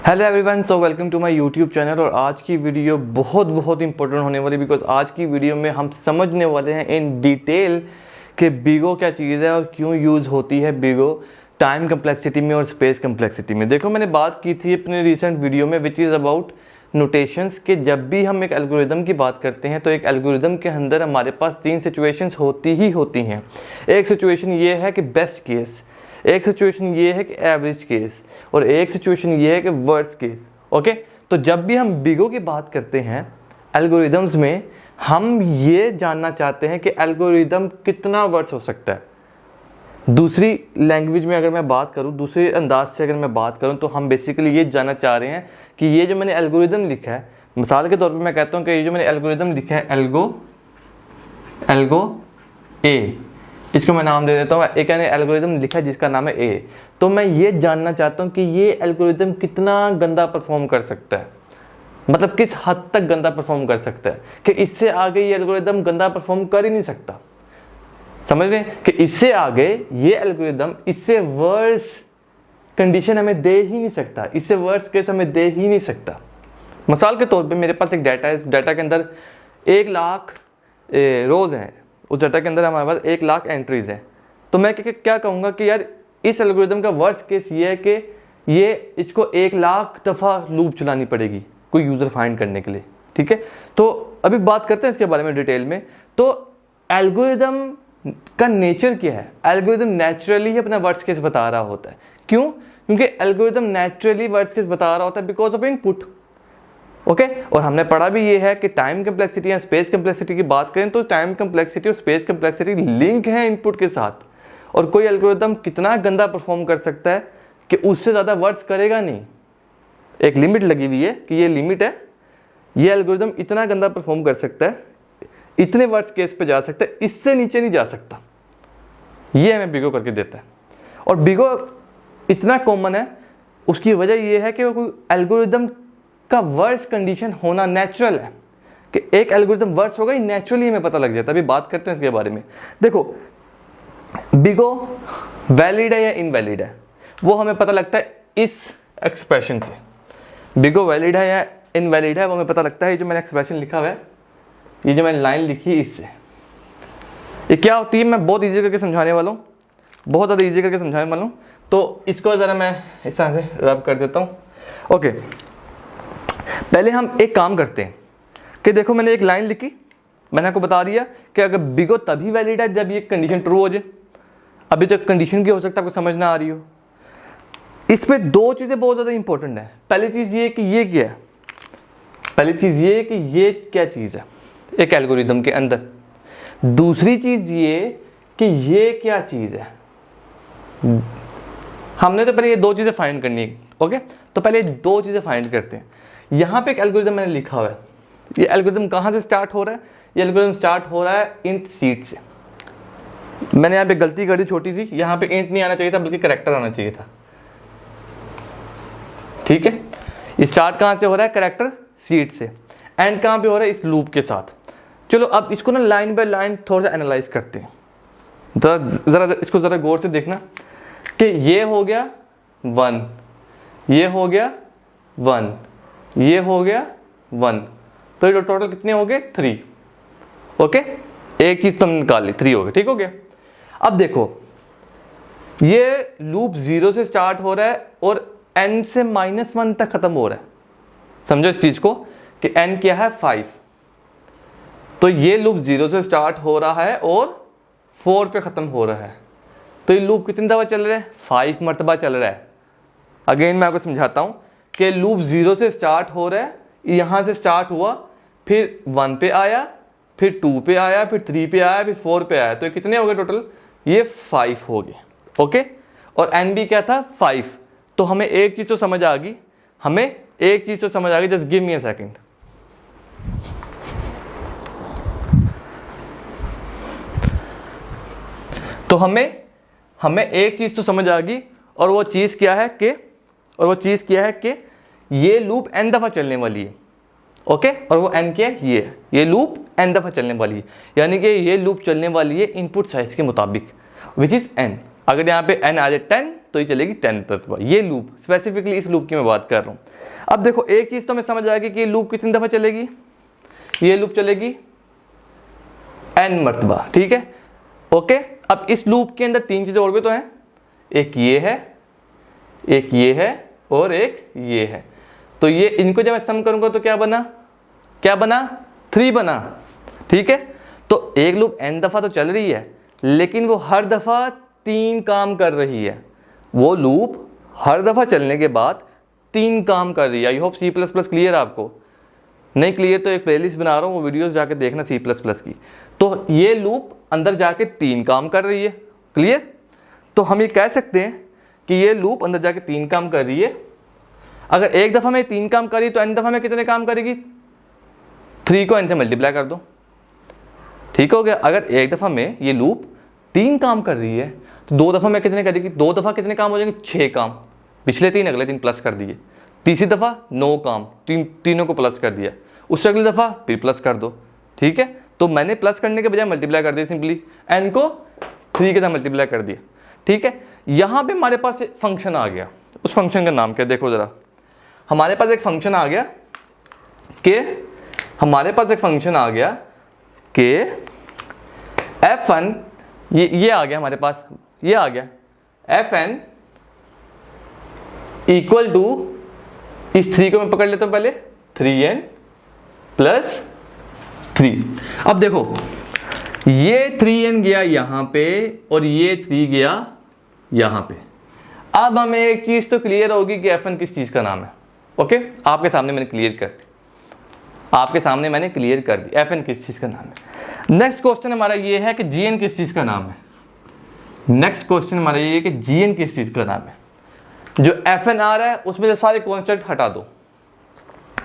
Hello everyone, so welcome to my YouTube channel. और आज की वीडियो बहुत इंपॉर्टेंट होने वाली, बिकॉज आज की वीडियो में हम समझने वाले हैं इन डिटेल कि बिगो क्या चीज़ है और क्यों यूज़ होती है बिगो टाइम कम्प्लेक्सिटी में और स्पेस कम्प्लेक्सिटी में। देखो, मैंने बात की थी अपने रिसेंट वीडियो में विच इज़ अबाउट नोटेशंस के जब भी हम एक एल्गोरिदम की बात करते हैं तो एक एल्गोरिदम के अंदर हमारे पास तीन सिचुएशंस होती हैं। एक सिचुएशन ये है कि बेस्ट केस, एक सिचुएशन ये है कि एवरेज केस, और एक सिचुएशन ये है कि वर्स्ट केस। ओके, तो जब भी हम बिगो की बात करते हैं एल्गोरिदम्स में, हम ये जानना चाहते हैं कि एल्गोरिदम कितना वर्स्ट हो सकता है। दूसरी लैंग्वेज में अगर मैं बात करूं, दूसरे अंदाज से अगर मैं बात करूं, तो हम बेसिकली ये जानना चाह रहे हैं कि ये जो मैंने एल्गोरिदम लिखा है, मिसाल के तौर पे मैं कहता हूं कि ये जो मैंने एल्गोरिदम लिखा है एल्गो ए, इसको मैं नाम दे देता हूँ। एक मैंने एल्गोरिदम लिखा है जिसका नाम है ए। तो मैं ये जानना चाहता हूँ कि ये एल्गोरिदम कितना गंदा परफॉर्म कर सकता है, मतलब किस हद तक गंदा परफॉर्म कर सकता है, कि इससे आगे ये एल्गोरिदम गंदा परफॉर्म कर ही नहीं सकता। समझ रहे हैं कि इससे आगे ये एल्गोरिदम इससे वर्स कंडीशन हमें दे ही नहीं सकता, इससे वर्स केस हमें दे ही नहीं सकता। मिसाल के तौर पे मेरे पास एक डाटा है, इस डाटा के अंदर 1,00,000 रोज़ हैं, उस डाटा के अंदर हमारे पास 1,00,000 एंट्रीज हैं। तो मैं क्या कहूँगा कि यार इस एल्गोरिदम का वर्स्ट केस ये है कि ये इसको 1,00,000 दफ़ा लूप चलानी पड़ेगी कोई यूज़र फाइंड करने के लिए। ठीक है, तो अभी बात करते हैं इसके बारे में डिटेल में। तो एल्गोरिदम का नेचर क्या है? एल्गोरिदम नेचुरली ही अपना वर्स्ट केस बता रहा होता है। क्यों? क्योंकि एल्गोरिदम नेचुरली वर्स्ट केस बता रहा होता है बिकॉज ऑफ इनपुट। ओके, और हमने पढ़ा भी ये है कि टाइम कम्प्लेक्सिटी या स्पेस कम्प्लेक्सिटी की बात करें तो टाइम कम्प्लेक्सिटी और स्पेस कम्प्लेक्सिटी लिंक है इनपुट के साथ, और कोई एल्गोरिदम कितना गंदा परफॉर्म कर सकता है कि उससे ज़्यादा वर्ड्स करेगा नहीं। एक लिमिट लगी हुई है कि ये लिमिट है, ये एल्गोरिदम इतना गंदा परफॉर्म कर सकता है, इतने वर्ड्स केस पे जा सकता है, इससे नीचे नहीं जा सकता। ये हमें बिगो करके देता है। और बिगो इतना कॉमन है, उसकी वजह यह है कि वो कोई एल्गोरिदम का वर्स कंडीशन होना नेचुरल है, कि एक एल्गोरिदम वर्स होगा ही नेचुरली हमें पता लग जाता है। अभी बात करते हैं इसके बारे में। देखो, बिगो वैलिड है या इनवैलिड है वो हमें पता लगता है इस एक्सप्रेशन से। बिगो वैलिड है या इनवैलिड है वो हमें पता लगता है, जो मैंने एक्सप्रेशन लिखा हुआ है, ये जो मैंने लाइन लिखी इससे। ये क्या होती है मैं बहुत ईजी करके समझाने वाला हूँ, बहुत ज़्यादा ईजी करके समझाने वाला हूँ। तो इसको ज़रा मैं इस तरह से रब कर देता हूँ। ओके, पहले हम एक काम करते हैं कि देखो, मैंने एक लाइन लिखी, मैंने आपको बता दिया कि अगर बिगो तभी वैलिड है जब ये कंडीशन ट्रू हो जाए। अभी तो कंडीशन की हो सकता है आपको समझ ना आ रही हो। इसमें दो चीज़ें बहुत ज़्यादा इंपॉर्टेंट है। पहली चीज़ ये कि ये क्या है, पहली चीज़ ये कि ये क्या चीज़ है एक एल्गोरिदम के अंदर। दूसरी चीज़ ये कि ये क्या चीज़ है। हमने तो पहले ये दो चीज़ें फाइंड करनी है। ओके, तो पहले दो चीज़ें फाइंड करते हैं। यहाँ पे एक एल्गोरिदम मैंने लिखा हुआ है। ये एल्गोरिदम कहाँ से स्टार्ट हो रहा है? ये एल्गोरिदम स्टार्ट हो रहा है इंट सीड से। मैंने यहाँ पे गलती कर दी छोटी सी, यहाँ पे इंट नहीं आना चाहिए था बल्कि कैरेक्टर आना चाहिए था। ठीक है, ये स्टार्ट कहाँ से हो रहा है? कैरेक्टर सीड से। एंड कहाँ पे हो रहा है? इस लूप के साथ। चलो अब इसको ना लाइन बाय लाइन थोड़ा सा एनालाइज करते हैं। जरा इसको जरा गौर से देखना कि ये हो गया 1, ये हो गया 1, ये हो गया 1, तो ये टोटल कितने हो गए? 3। ओके, एक चीज तो हमने निकाल ली, 3 हो गए। ठीक हो गया। अब देखो, ये लूप 0 से स्टार्ट हो रहा है और n से -1 तक खत्म हो रहा है। समझो इस चीज को कि n क्या है? 5। तो ये लूप 0 से स्टार्ट हो रहा है और 4 पे खत्म हो रहा है। तो ये लूप कितनी दफा चल रहा है? 5 मरतबा चल रहा है। अगेन मैं आपको समझाता हूं कि लूप 0 से स्टार्ट हो रहा है, यहां से स्टार्ट हुआ, फिर 1 पे आया, फिर 2 पे आया, फिर 3 पे आया, फिर 4 पे आया। तो ये कितने हो गए टोटल? ये 5 हो गए। ओके, और n भी क्या था? 5। तो हमें एक चीज तो समझ आ गई, just give me a second. तो हमें एक चीज तो समझ आ गई, और वो चीज क्या है कि ये लूप n दफा चलने वाली है। ओके, और वो n क्या है? ये लूप n दफा चलने वाली है, यानी कि ये लूप चलने वाली है इनपुट साइज के मुताबिक, विच इज n। अगर यहाँ पे n आ जाए 10 तो ये चलेगी 10 मरतबा। ये लूप, स्पेसिफिकली इस लूप की मैं बात कर रहा हूँ। अब देखो एक चीज़ तो हमें समझ आएगी कि ये लूप कितनी दफ़ा चलेगी, ये लूप चलेगी n मरतबा, ठीक है, ओके। अब इस लूप के अंदर तीन चीज़ें और भी तो हैं, एक ये है, एक ये है और एक ये है। तो ये इनको जब मैं सम करूँगा तो क्या बना, क्या बना, 3 बना, ठीक है। तो एक लूप n दफ़ा तो चल रही है, लेकिन वो हर दफ़ा 3 काम कर रही है। वो लूप हर दफ़ा चलने के बाद 3 काम कर रही है। आई होप C++ क्लियर आपको, नहीं क्लियर तो एक प्लेलिस्ट बना रहा हूँ, वो वीडियोस जाके देखना C++ की। तो ये लूप अंदर जाके 3 काम कर रही है, क्लियर। तो हम ये कह सकते हैं कि ये लूप अंदर जाके 3 काम कर रही है। अगर एक दफ़ा में 3 काम करी तो n दफ़ा में कितने काम करेगी, 3 को n से मल्टीप्लाई कर दो, ठीक हो गया। अगर एक दफ़ा में ये लूप 3 काम कर रही है तो 2 दफ़ा में कितने करेगी, 2 दफ़ा कितने काम हो जाएंगे, 6 काम, पिछले 3 अगले 3 प्लस कर दिए। तीसरी दफ़ा 9 काम, तीनों को प्लस कर दिया, उससे अगली दफ़ा फिर प्लस कर दो, ठीक है। तो मैंने प्लस करने के बजाय मल्टीप्लाई कर दिया, सिंपली n को 3 के साथ मल्टीप्लाई कर दिया, ठीक है। यहाँ पे हमारे पास एक फंक्शन आ गया, उस फंक्शन का नाम क्या, देखो ज़रा, हमारे पास एक फंक्शन आ गया कि f1, ये आ गया हमारे पास, ये आ गया fn इक्वल टू, इस 3 को मैं पकड़ लेता हूं पहले, 3n प्लस 3। अब देखो ये 3n गया यहां पे और ये 3 गया यहां पे। अब हमें एक चीज तो क्लियर होगी कि f1 किस चीज का नाम है, ओके। आपके सामने मैंने क्लियर कर दी, fn किस चीज का नाम है। नेक्स्ट क्वेश्चन हमारा ये है कि gn किस चीज का नाम है। gn किस चीज का नाम है। जो fn आ रहा है उसमें से सारे कांस्टेंट हटा दो,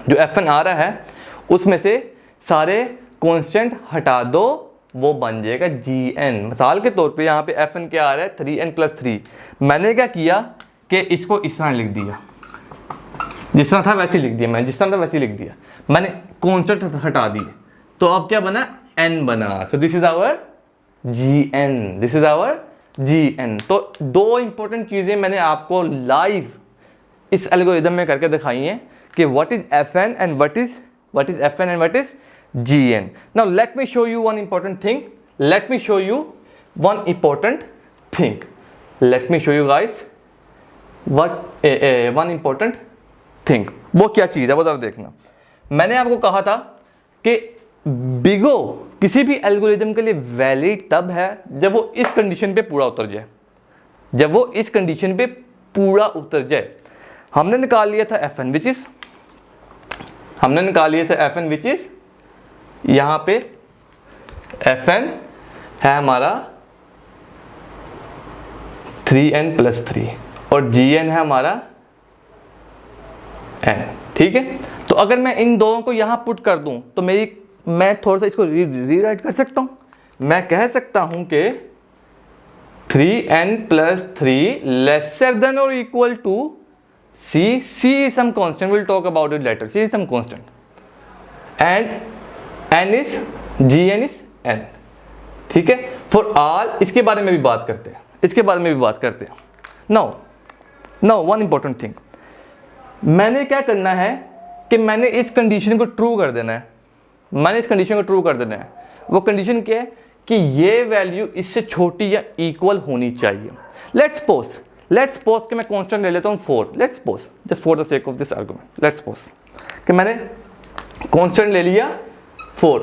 जो fn आ रहा है उसमें से सारे कांस्टेंट हटा दो, वो बन जाएगा gn। मिसाल के तौर पे यहाँ पे fn क्या आ रहा है, 3n प्लस 3। मैंने क्या किया कि इसको इस तरह लिख दिया, जिस तरह था वैसे लिख दिया, मैंने कांस्टेंट हटा दिए, तो अब क्या बना, n बना। So this is our gn। तो 2 इंपॉर्टेंट चीजें मैंने आपको लाइव इस एल्गोरिथम में करके दिखाई हैं कि what is fn and what is gn। Now let me show you one important thing, late me show you guys one important thing. वो क्या चीज है वो जरा देखना। मैंने आपको कहा था कि बिगो किसी भी एल्गोरिथम के लिए वैलिड तब है जब वो इस कंडीशन पे पूरा उतर जाए। हमने निकाल लिया था fn विच इज यहां पे fn है हमारा 3n प्लस 3 और gn है हमारा n, ठीक है। तो अगर मैं इन दोनों को यहां पुट कर दूं तो मैं थोड़ा सा इसको रीराइट कर सकता हूं। मैं कह सकता हूं कि 3n plus 3 lesser than or equal to c is some constant, we'll talk about it later, c is some constant and gn is n, ठीक है। फॉर ऑल इसके बारे में भी बात करते हैं, नाउ वन इंपॉर्टेंट थिंग, मैंने क्या करना है कि मैंने इस कंडीशन को ट्रू कर देना है। वो कंडीशन क्या है कि ये वैल्यू इससे छोटी या इक्वल होनी चाहिए। लेट्स सपोज कि मैं कांस्टेंट ले लेता हूँ 4, let's suppose just for the sake of this argument, let's suppose कि मैंने कांस्टेंट ले लिया 4,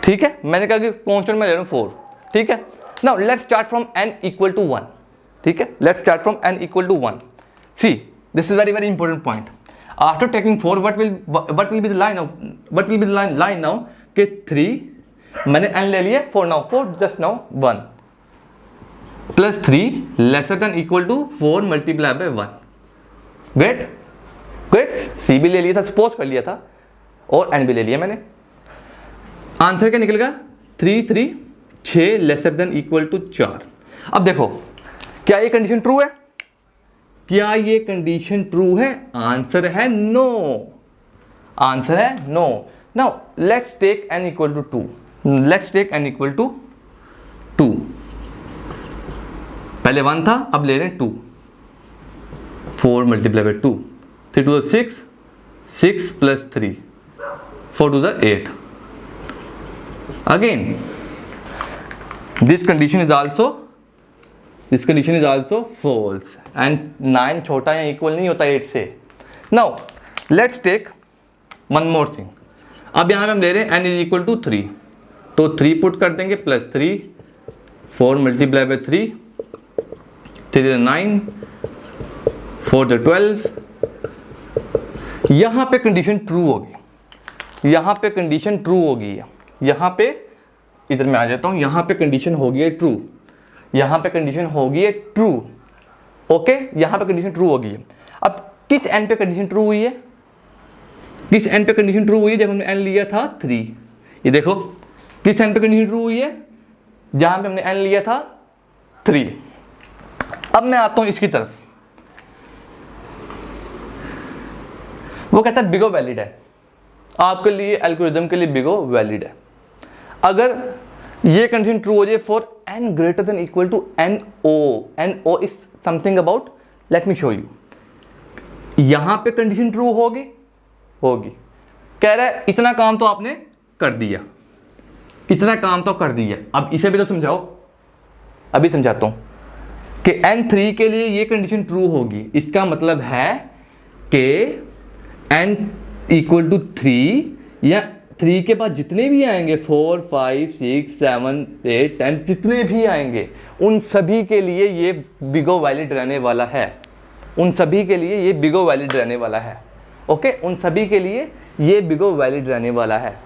ठीक है। मैंने कहा कि कांस्टेंट मैं ले रहा हूँ 4, ठीक है। Now let's start from n equal to 1, ठीक है। Let's start from n equal to 1। See this is very important point. After taking 4, what will be the line now कि 3 मैंने n ले लिया, 4 just now 1 plus 3 lesser than equal to 4 multiply by 1। Great, c भी ले लिया था, suppose कर लिया था, और n भी ले लिया मैंने। आंसर क्या निकलेगा, 3 6 लेसर देन इक्वल टू 4। अब देखो क्या ये कंडीशन ट्रू है, आंसर है no. Now let's take n equal to 2। पहले 1 था, अब ले रहे हैं 2, 4 multiply by 2, 3 two 6, 6 plus 3, 4 two 8. Again, this condition is also false and 9 छोटा या इक्वल नहीं होता 8 से. Now let's take one more thing. अब यहाँ पे हम ले रहे हैं n इज इक्वल टू 3, तो 3 पुट कर देंगे प्लस 3, 4 मल्टीप्लाई बाई 3, 3 9, 4 12. यहाँ पे कंडीशन ट्रू होगी, यहाँ पे कंडीशन ट्रू होगी, यहाँ पे इधर मैं आ जाता हूँ, यहाँ पे कंडीशन होगी है ट्रू, यहाँ पे कंडीशन होगी है ट्रू. ओके, यहाँ पे कंडीशन ट्रू होगी है. अब किस n पे कंडीशन ट्रू हुई है, किस n पे कंडीशन ट्रू हुई है जब हमने n लिया था 3. ये देखो किस n पे कंडीशन ट्रू हुई है, जहां पे हमने n लिया था 3. अब मैं आता हूं इसकी तरफ, वो कहता है बिगो वैलिड है. आपके लिए एल्गोरिदम के लिए बिगो वैलिड है. अगर ये कंडीशन ट्रू हो जाए for n greater than equal to NO is something about, let me show you. यहां पे कंडीशन ट्रू होगी, कह रहा है इतना काम तो आपने कर दिया, इतना काम तो कर दिया. अब इसे भी तो समझाओ, अभी समझाता हूं कि n3 के लिए ये कंडीशन ट्रू होगी. इसका मतलब है कि n इक्वल टू 3 या 3 के बाद जितने भी आएंगे 4 5 6 7 8 10 जितने भी आएंगे उन सभी के लिए ये बिगो वैलिड रहने वाला है. उन सभी के लिए ये बिगो वैलिड रहने वाला है. ओके, उन सभी के लिए ये बिगो वैलिड रहने वाला है.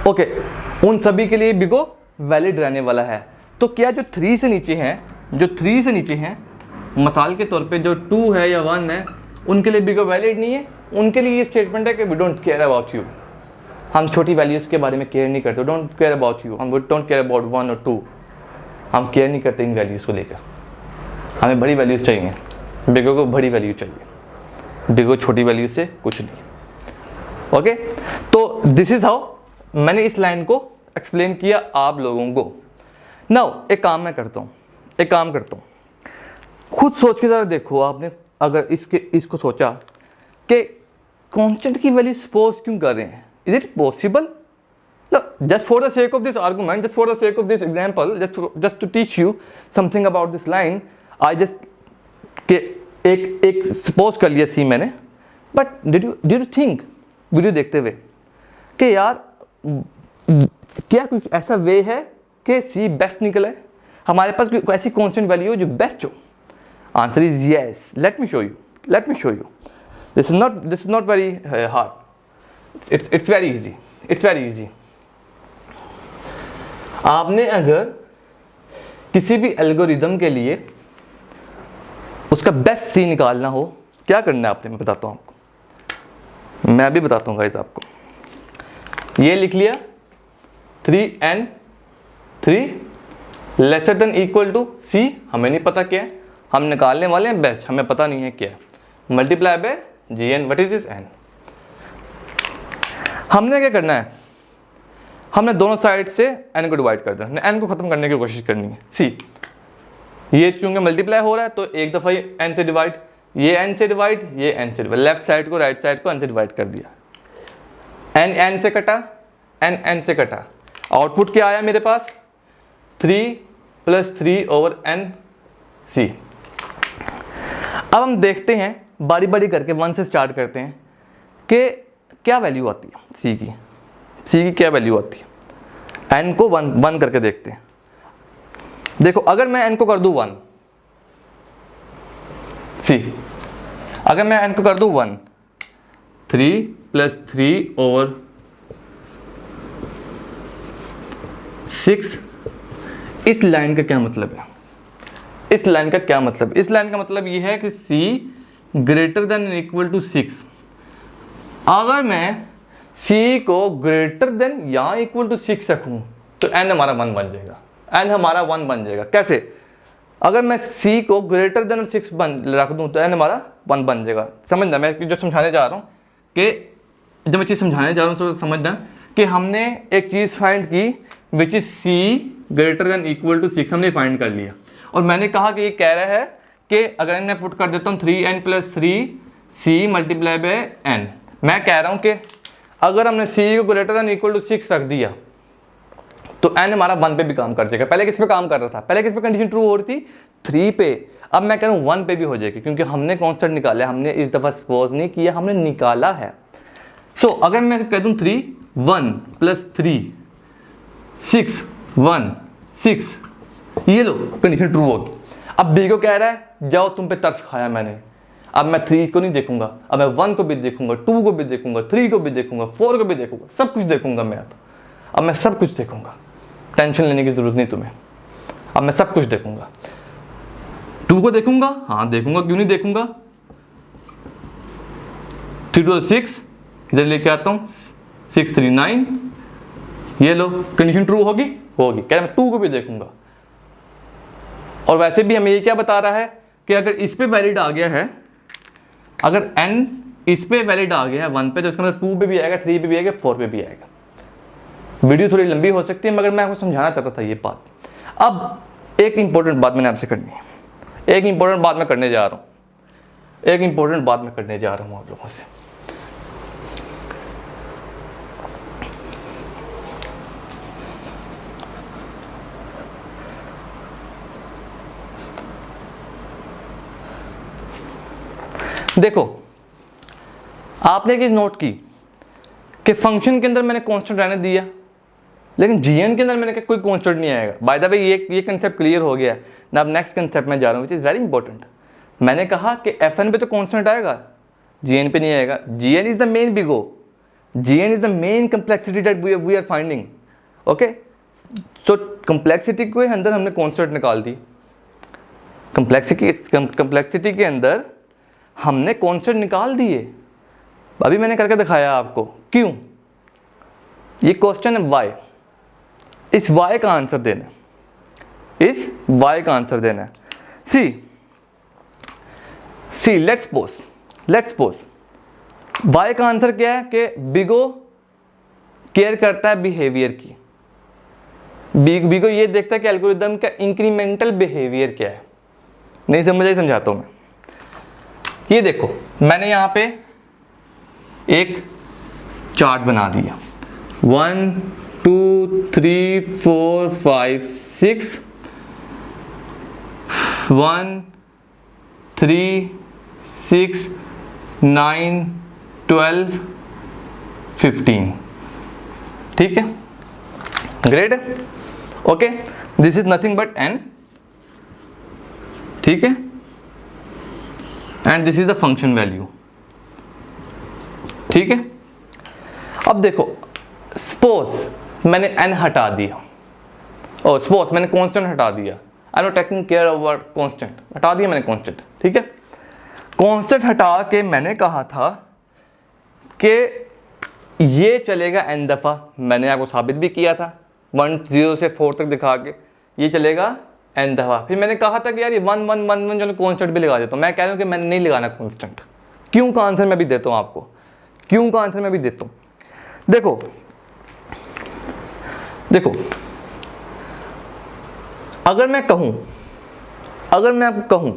ओके, उन सभी के लिए बिगो वैलिड रहने वाला है. तो क्या जो 3 से नीचे हैं, जो 3 से नीचे हैं, मिसाल के तौर पे जो 2 है या 1 है, उनके लिए बिगो वैलिड नहीं है. उनके लिए ये स्टेटमेंट है कि we don't care about you, हम छोटी वैल्यूज़ के बारे में केयर नहीं करते. डोंट केयर अबाउट यू, हम डोंट केयर अबाउट 1 और 2, हम केयर नहीं करते इन वैल्यूज़ को लेकर. हमें बड़ी वैल्यूज़ चाहिए, बिगो को बड़ी वैल्यू चाहिए, बिगो छोटी वैल्यू से कुछ नहीं. ओके, तो दिस इज हाउ मैंने इस लाइन को एक्सप्लेन किया आप लोगों को. नाउ एक काम मैं करता हूँ, खुद सोच के ज़रा देखो. आपने अगर इसको सोचा कि कांस्टेंट की वैल्यू सपोज क्यों कर रहे हैं, is it possible? Just for the sake of this argument, just for the sake of this example, just to teach you something about this line, I just के एक सपोज कर लिया C मैंने. But did you think video देखते हुए कि यार क्या कुछ ऐसा वे है कि सी बेस्ट निकले, हमारे पास कोई ऐसी कांस्टेंट वैल्यू हो जो बेस्ट हो? Answer is yes. Late me show you. This is not very hard, it's very easy. आपने अगर किसी भी एल्गोरिदम के लिए उसका बेस्ट सी निकालना हो, क्या करना है आपने, मैं बताता हूं आपको, मैं भी बताता हूँ गाइस आपको. ये लिख लिया 3n3 lesser than equal to C, हमें नहीं पता क्या है, हम निकालने वाले हैं बेस्ट, हमें पता नहीं है क्या है, multiply by gn, what is this n. हमने क्या करना है, हमने दोनों साइड से n को डिवाइड कर देना, हमने n को खत्म करने की कोशिश करनी है. सी ये चूंकि मल्टीप्लाई हो रहा है तो एक दफ़ा ये n से डिवाइड, ये n से डिवाइड, ये n से डिवाइड, लेफ्ट साइड को राइट साइड को n से डिवाइड कर दिया, n से कटा, n से कटा, आउटपुट क्या आया मेरे पास 3 + 3 ओवर n c. अब हम देखते हैं बारी बारी करके 1 से स्टार्ट करते हैं कि क्या वैल्यू आती है c की क्या वैल्यू आती है. n को 1 करके देखते हैं. देखो अगर मैं n को कर दूं 1, c अगर मैं n को कर दूं 1, 3 + 3 ओवर 6, इस लाइन का क्या मतलब है, इस लाइन का क्या मतलब, इस लाइन का मतलब ये है कि c greater than equal to 6. अगर मैं c को ग्रेटर देन या इक्वल टू 6 रखूं तो n हमारा 1 बन जाएगा. n हमारा 1 बन जाएगा। कैसे? अगर मैं c को ग्रेटर देन 6 रख दूं तो n हमारा 1 बन जाएगा। समझना मैं जो समझाने जा रहा हूँ कि जब मैं चीज़ समझाने जा रहा हूँ तो समझना कि हमने एक चीज़ फाइंड की which is c greater than equal to 6, हमने फाइंड कर लिया। और मैंने कहा कि ये कह रहा है कि अगर मैं पुट कर देता हूँ 3n + 3c multiply by n, मैं कह रहा हूँ कि अगर हमने c को ग्रेटर देन इक्वल टू 6 रख दिया तो n हमारा 1 पे भी काम कर जाएगा। पहले किस पे काम कर रहा था? पहले किस पे कंडीशन ट्रू हो रही थी? 3 पे। अब मैं कह रहा हूँ 1 पे भी हो जाएगी, क्योंकि हमने कॉन्स्टेंट निकाला है, हमने इस दफ़ा सपोज नहीं किया, हमने निकाला है। सो अगर मैं कह दूँ 3 1 + 3 6 1 6, ये लो कंडीशन ट्रू होगी। अब बी को कह रहा है जाओ तुम पे तरस खाया मैंने, अब मैं 3 को नहीं देखूंगा, अब मैं 1 को भी देखूंगा, 2 को भी देखूंगा, 3 को भी देखूंगा, 4 को भी देखूंगा, सब कुछ देखूंगा मैं। अब मैं सब कुछ देखूंगा, टेंशन लेने की जरूरत नहीं तुम्हें, अब मैं सब कुछ देखूंगा। 2 को देखूंगा, हाँ देखूंगा, क्यों नहीं देखूंगा। 3 2 6, इधर लेके आता हूँ 6 3 9, ये लो कंडीशन ट्रू होगी, होगी। कह रहा मैं 2 को भी देखूंगा। और वैसे भी हमें ये क्या बता रहा है कि अगर इस पे वैलिड आ गया है, अगर n इस पे वैलिड आ गया है 1 पे, तो इसका मतलब 2 पे भी आएगा, 3 पे भी आएगा, 4 पे भी आएगा। वीडियो थोड़ी लंबी हो सकती है मगर मैं आपको समझाना चाहता था ये बात। अब एक इंपॉर्टेंट बात मैंने आपसे करनी है, एक इंपॉर्टेंट बात मैं करने जा रहा हूँ, एक इंपॉर्टेंट बात मैं करने जा रहा हूँ आप लोगों से। देखो आपने एक चीज नोट की कि फंक्शन के अंदर मैंने कांस्टेंट रहने दिया, लेकिन जीएन के अंदर मैंने कहा कोई कांस्टेंट नहीं आएगा। बाय द वे ये कंसेप्ट क्लियर हो गया। ना अब नेक्स्ट कंसेप्ट में जा रहा हूँ, विच इज वेरी इंपॉर्टेंट। मैंने कहा कि एफएन पे तो कांस्टेंट आएगा, जीएन पे नहीं आएगा। G n is the main big O, g n is the main complexity that we are finding. Okay, so complexity के अंदर हमने कांस्टेंट निकाल दी, कंप्लेक्सिटी के अंदर हमने कांस्टेंट निकाल दिए। अभी मैंने करके दिखाया आपको। क्यों? ये क्वेश्चन है वाई, इस वाई का आंसर देना, इस वाई का आंसर देना है। सी लेट्स सपोज वाई का आंसर क्या है कि बिगो केयर करता है बिहेवियर की। बिगो ये देखता है कि एल्गोरिदम का इंक्रीमेंटल बिहेवियर क्या है। नहीं समझ आई? समझाता हूं मैं। ये देखो मैंने यहां पे एक चार्ट बना दिया, 1 2 3 4 5 6 1 3 6 9 12 15। ठीक है, ग्रेट है। Okay, this is nothing but n। ठीक है, and this is the function value. ठीक है, अब देखो सपोज मैंने n हटा दिया, और सपोज मैंने कांस्टेंट हटा दिया। I am not taking care over constant, हटा दिया मैंने कांस्टेंट। ठीक है, कांस्टेंट हटा के मैंने कहा था कि ये चलेगा n दफा। मैंने आपको साबित भी किया था 1 0 से 4 तक दिखा के, ये चलेगा n दफा। फिर मैंने कहा था कि यार ये 1 1 1 1 जो कांस्टेंट भी लगा देता हूँ। मैं कह रहा हूँ कि मैंने नहीं लगाना कांस्टेंट। क्यों का आंसर मैं भी देता हूँ आपको, क्यों का आंसर मैं भी देता हूँ। देखो देखो अगर मैं आपको कहूं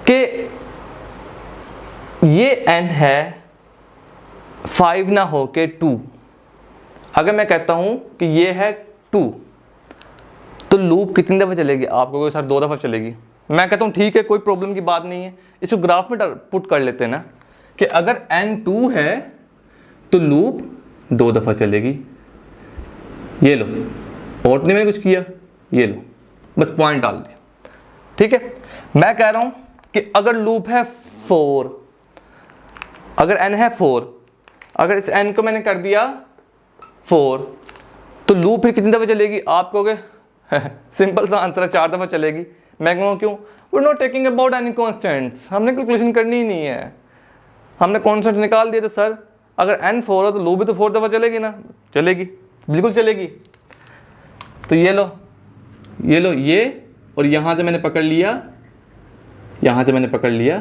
कि ये n है 5 ना हो के 2, अगर मैं कहता हूं कि ये है 2, तो लूप कितनी दफा चलेगी? आपको कोई सर 2 दफा चलेगी। मैं कहता हूं ठीक है, कोई प्रॉब्लम की बात नहीं है। इसको ग्राफ में पुट कर लेते हैं ना कि अगर n 2 है तो लूप 2 दफा चलेगी। ये लो, और नहीं मैंने कुछ किया, ये लो बस पॉइंट डाल दिया। ठीक है, मैं कह रहा हूं कि अगर लूप है 4, अगर n है 4, अगर इस n को मैंने कर दिया 4, तो लूप फिर कितनी दफा चलेगी? आप कहोगे सिंपल सा आंसर है 4 दफा चलेगी। मैं कहूँ क्यों? We not taking about any constants, हमने कैलकुलेशन करनी ही नहीं है, हमने कॉन्स्टेंट निकाल दिया। तो सर अगर n 4 है तो लूप भी तो 4 दफा चलेगी ना? चलेगी, बिल्कुल चलेगी। तो ये लो ये लो ये, और यहाँ से मैंने पकड़ लिया, यहाँ से मैंने पकड़ लिया,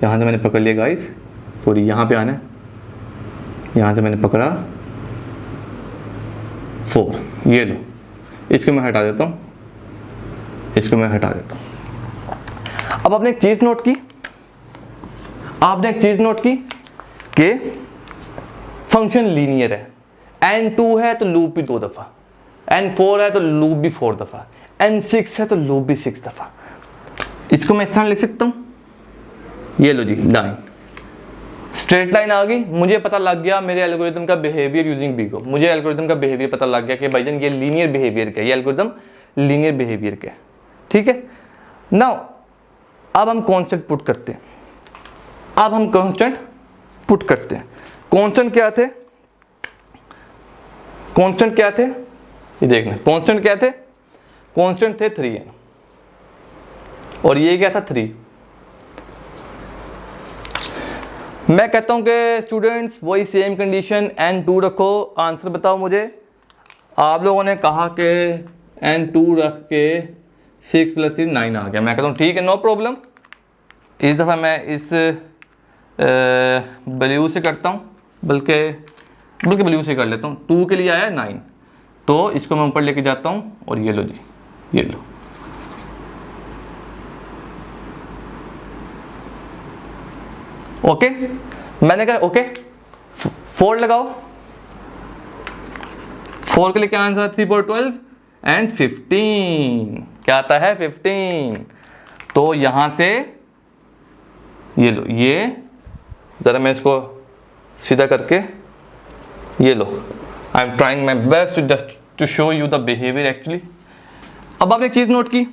यहाँ से मैंने पकड़ लिया गाइस, सॉरी यहाँ पे आना है, यहाँ से मैंने पकड़ा 4, ये लो, इसको मैं हटा देता हूँ, इसको मैं हटा देता हूँ। अब आपने एक चीज़ नोट की, आपने एक चीज़ नोट की कि फंक्शन लीनियर है, n2 है तो लूप भी 2 दफ़ा, n4 है तो लूप भी 4 दफ़ा, n6 है तो लूप भी 6 दफ़ा। इसको मैं इस तरह लिख सकता हूँ, ये लो जी लाइन, स्ट्रेट लाइन आ गई, मुझे पता लग गया मेरे एल्गोरिथम का बिहेवियर यूजिंग बी को, मुझे एल्गोरिथम का बिहेवियर पता लग गया कि भाईजान ये लीनियर बिहेवियर का, ये एल्गोरिथम लीनियर बिहेवियर का है, ठीक है। नाउ अब हम कांस्टेंट पुट करते हैं, अब हम कांस्टेंट पुट करते हैं। कांस्टेंट क्या थे, कांस्टेंट क्या थे, ये देखना, कांस्टेंट क्या थे, कांस्टेंट थे 3n, और ये क्या था 3। मैं कहता हूं कि स्टूडेंट्स वही सेम कंडीशन n2 रखो, आंसर बताओ मुझे। आप लोगों ने कहा कि n2 रख के 6 + 3 9 आ गया, मैं कहता हूं ठीक है, नो प्रॉब्लम। इस दफ़ा मैं इस ब्लू से करता हूं, बल्कि ब्लू से कर लेता हूं। 2 के लिए आया 9, तो इसको मैं ऊपर लेके जाता हूं, और ये लो जी, ये लो, ओके। मैंने कहा ओके, 4 लगाओ, 4 के लिए क्या आंसर, 3 4 12 एंड 15, क्या आता है 15। तो यहां से ये लो, ये जरा मैं इसको सीधा करके, ये लो, I am trying my best just to show you the behaviour actually. अब आपने एक चीज नोट की,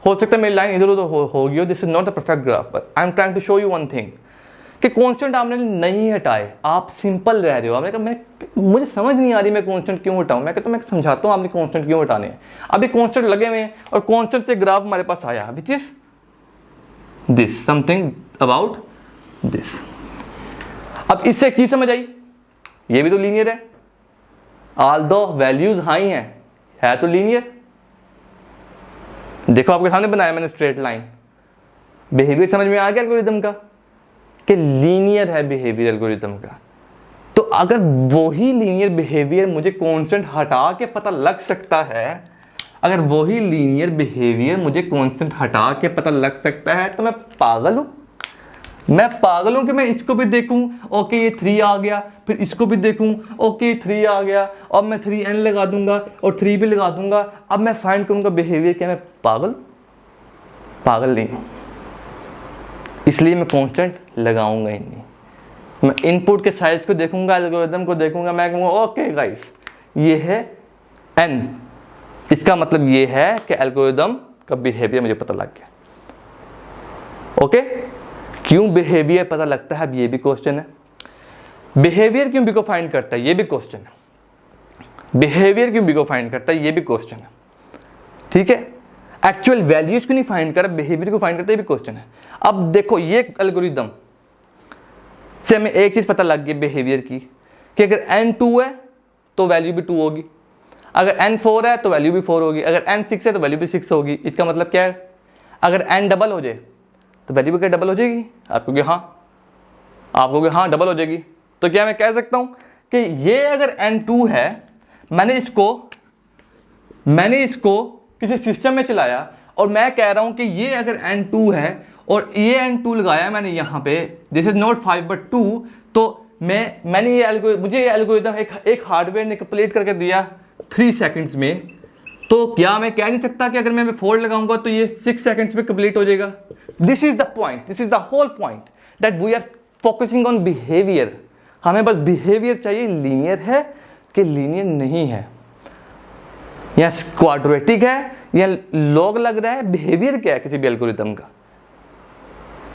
हो सकता है मेरी लाइन इधर उधर होगी हो, this is not the perfect graph, but I am trying to show you one thing कि कांस्टेंट आपने नहीं हटाए, आप सिंपल रह रहे हो। आपने कहा मुझे समझ नहीं आ रही मैं कांस्टेंट क्यों हटाऊं, मैं कहता हूं मैं समझाता हूं आपने कांस्टेंट क्यों हटाने हैं। अभी कांस्टेंट लगे हुए हैं और कांस्टेंट से ग्राफ हमारे पास आया, which is this, something about this. अब इससे की समझ आई, ये भी तो लीनियर है, ऑल्दो वैल्यूज हाई है तो लीनियर। देखो आपके सामने बनाया मैंने स्ट्रेट लाइन, बिहेवियर समझ में आ गया एल्गोरिथम का कि लीनियर है बिहेवियर एल्गोरिथम का। तो अगर वही लीनियर बिहेवियर मुझे कांस्टेंट हटा के पता लग सकता है, अगर वही लीनियर बिहेवियर मुझे कांस्टेंट हटा के पता लग सकता है, तो मैं पागल हूं। मैं पागल हूं कि मैं इसको भी देखूं, ओके ये 3 आ गया, फिर इसको भी देखूं, ओके 3 आ गया, अब मैं 3n लगा दूंगा और 3 भी लगा दूंगा, अब मैं फाइंड करूंगा बिहेवियर क्या। मैं पागल नहीं हूं, इसलिए मैं कांस्टेंट लगाऊंगा ही नहीं। मैं इनपुट के साइज को देखूंगा, एल्गोरिथम को देखूंगा, मैं कहूंगा ओके गाइस ये है n, इसका मतलब ये है कि एल्गोरिथम का बिहेवियर मुझे पता लग गया। ओके, क्यों बिहेवियर पता लगता है, अब ये भी क्वेश्चन है। बिहेवियर क्यों बी को फाइंड करता है, ये भी क्वेश्चन है। बिहेवियर क्यों बी को फाइंड करता है, ये भी क्वेश्चन है, ठीक है। एक्चुअल वैल्यूज क्यों नहीं फाइंड कर, बिहेवियर को फाइंड करता है, ये भी क्वेश्चन है। अब देखो ये एल्गोरिथम से हमें एक चीज पता लग गई बिहेवियर की, कि अगर n2 है तो वैल्यू भी 2 होगी, अगर n4 है तो वैल्यू भी 4 होगी, अगर n6 है तो वैल्यू भी 6 होगी। इसका मतलब क्या है, अगर n डबल हो जाए तो वैल्यू भी क्या डबल हो जाएगी। आप कहोगे हाँ डबल हो जाएगी। तो क्या मैं कह सकता हूं कि ये अगर n2 है, मैंने इसको किसी सिस्टम में चलाया और मैं कह रहा हूं कि ये अगर n2 है और ये n2 लगाया मैंने यहाँ पे, दिस इज नॉट 5 but 2, तो मैंने मुझे ये एल्गोरिथम एक हार्डवेयर ने कंप्लीट करके दिया 3 सेकंड्स में। तो क्या मैं कह नहीं सकता कि अगर मैं 4 लगाऊंगा तो ये 6 सेकंड्स में कंप्लीट हो जाएगा। This is the point, this is the whole point that we are focusing on behaviour. हमें बस बिहेवियर चाहिए, लीनियर है कि लीनियर नहीं है, या क्वाड्रेटिक है या लॉग लग रहा है, बिहेवियर क्या है किसी भी एल्गोरिथम का।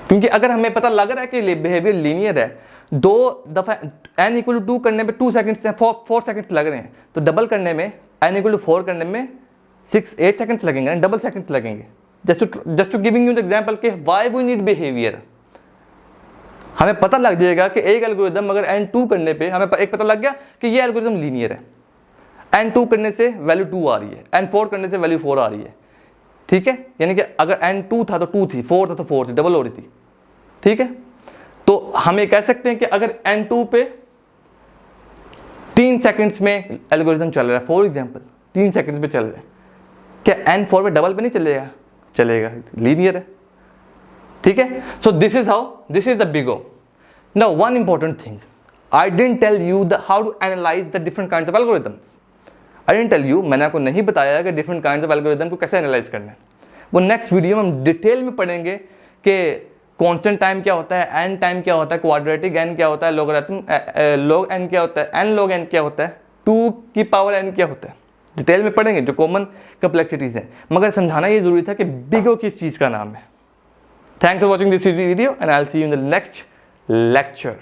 क्योंकि अगर हमें पता लग रहा है कि बिहेवियर लीनियर है, 2 दफा n = 2 करने में 2 सेकंड्स 4 सेकंड्स लग रहे हैं, तो डबल करने में n = 4 करने में 8 सेकंड्स लगेंगे, डबल सेकंड्स लगेंगे। Just to giving you the example कि व्हाई वी नीड बिहेवियर। हमें पता लग जाएगा कि एक एल्गोरिथम अगर n2 करने पे हमें एक पता लग गया कि ये एल्गोरिथम लीनियर है, n2 करने से वैल्यू 2 आ रही है, n4 करने से वैल्यू 4 आ रही है, ठीक है। यानी कि अगर n2 था तो 2 थी, 4 था तो 4 थी, डबल हो रही थी, ठीक है। तो हम ये कह सकते हैं कि अगर n2 पे 3 सेकंड्स में एल्गोरिथम चल रहा है, फॉर एग्जांपल 3 सेकंड्स पे चल रहा है, क्या n4 पे डबल पे नहीं चलेगा? चलेगा, लीनियर है, ठीक है। So this is how, this is the big O. Now one important thing, I didn't tell you the how to analyse the different kinds of algorithms. I didn't tell you, मैंने आपको नहीं बताया कि different kinds of algorithm को कैसे analyse करना है। वो नेक्स्ट वीडियो में हम डिटेल में पढ़ेंगे कि कांस्टेंट टाइम क्या होता है, एन टाइम क्या होता है, क्वाड्रेटिक एन क्या होता है, लॉगरिथम लॉग एन क्या होता है, एन लॉग एन क्या होता है, 2 की पावर एन क्या होता है, डिटेल में पढ़ेंगे जो कॉमन कम्प्लेक्सिटीज हैं। मगर समझाना ये जरूरी था कि बिग ओ किस चीज का नाम है। Thanks for watching this video and I will see you in the next lecture.